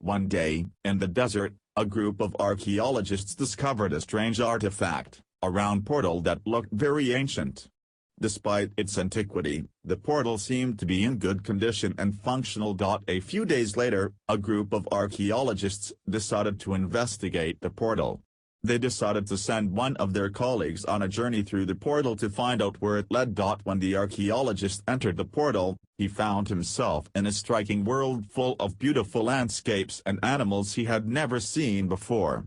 One day, in the desert, a group of archaeologists discovered a strange artifact, a round portal that looked very ancient. Despite its antiquity, the portal seemed to be in good condition and functional. A few days later, a group of archaeologists decided to investigate the portal. They decided to send one of their colleagues on a journey through the portal to find out where it led. When the archaeologist entered the portal, he found himself in a striking world full of beautiful landscapes and animals he had never seen before.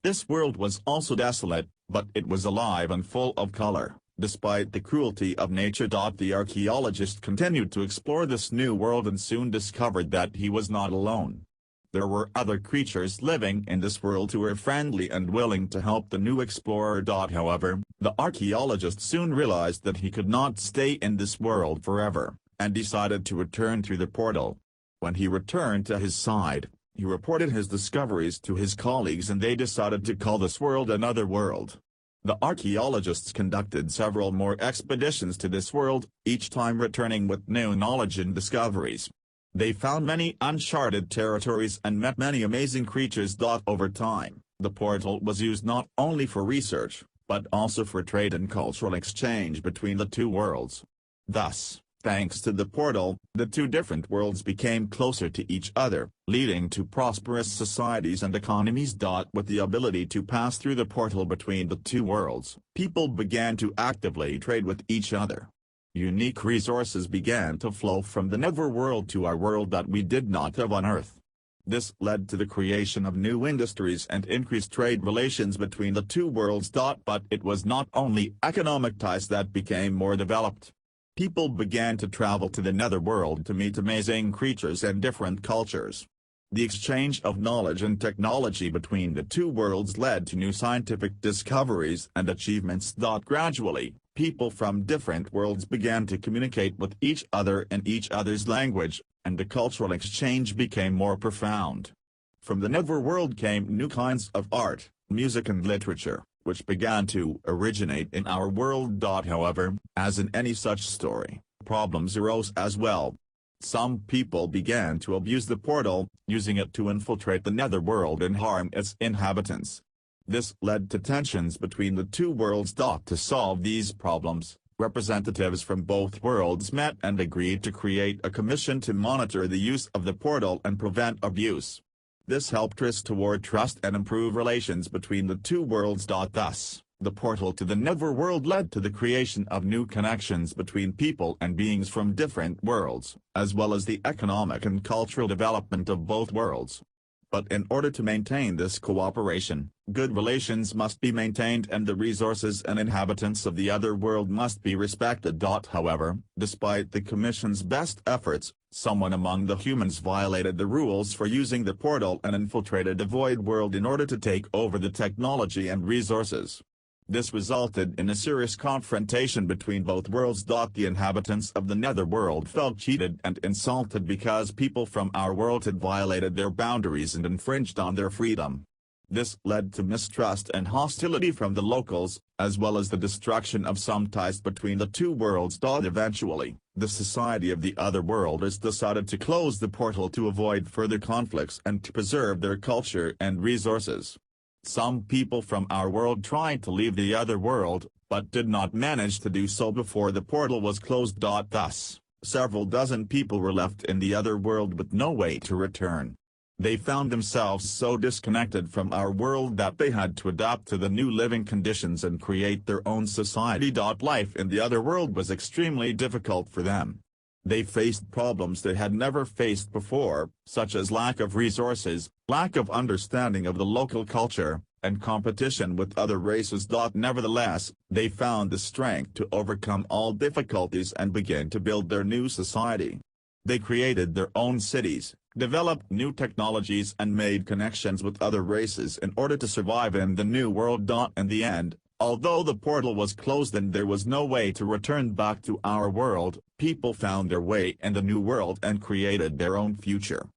This world was also desolate, but it was alive and full of color. Despite the cruelty of nature. The archaeologist continued to explore this new world and soon discovered that he was not alone. There were other creatures living in this world who were friendly and willing to help the new explorer. However, the archaeologist soon realized that he could not stay in this world forever, and decided to return through the portal. When he returned to his side, he reported his discoveries to his colleagues and they decided to call this world another world. The archaeologists conducted several more expeditions to this world, each time returning with new knowledge and discoveries. They found many uncharted territories and met many amazing creatures. Over time, the portal was used not only for research, but also for trade and cultural exchange between the two worlds. Thus, thanks to the portal, the two different worlds became closer to each other, leading to prosperous societies and economies. With the ability to pass through the portal between the two worlds, people began to actively trade with each other. Unique resources began to flow from the Netherworld to our world that we did not have on Earth. This led to the creation of new industries and increased trade relations between the two worlds. But it was not only economic ties that became more developed. People began to travel to the Netherworld to meet amazing creatures and different cultures. The exchange of knowledge and technology between the two worlds led to new scientific discoveries and achievements. Gradually, people from different worlds began to communicate with each other in each other's language, and the cultural exchange became more profound. From the Netherworld came new kinds of art, music and literature, which began to originate in our world. However, as in any such story, problems arose as well. Some people began to abuse the portal, using it to infiltrate the Netherworld and harm its inhabitants. This led to tensions between the two worlds. To solve these problems, representatives from both worlds met and agreed to create a commission to monitor the use of the portal and prevent abuse. This helped restore trust and improve relations between the two worlds. Thus, the portal to the Netherworld led to the creation of new connections between people and beings from different worlds, as well as the economic and cultural development of both worlds. But in order to maintain this cooperation, good relations must be maintained and the resources and inhabitants of the other world must be respected. However, despite the Commission's best efforts, someone among the humans violated the rules for using the portal and infiltrated the Void World in order to take over the technology and resources. This resulted in a serious confrontation between both worlds. The inhabitants of the Netherworld felt cheated and insulted because people from our world had violated their boundaries and infringed on their freedom. This led to mistrust and hostility from the locals, as well as the destruction of some ties between the two worlds. Eventually, the Society of the Otherworlders decided to close the portal to avoid further conflicts and to preserve their culture and resources. Some people from our world tried to leave the other world, but did not manage to do so before the portal was closed. Thus, several dozen people were left in the other world with no way to return. They found themselves so disconnected from our world that they had to adapt to the new living conditions and create their own society. Life in the other world was extremely difficult for them. They faced problems they had never faced before, such as lack of resources, lack of understanding of the local culture, and competition with other races. Nevertheless, they found the strength to overcome all difficulties and begin to build their new society. They created their own cities, developed new technologies and made connections with other races in order to survive in the new world. In the end, although the portal was closed and there was no way to return back to our world, people found their way in the new world and created their own future.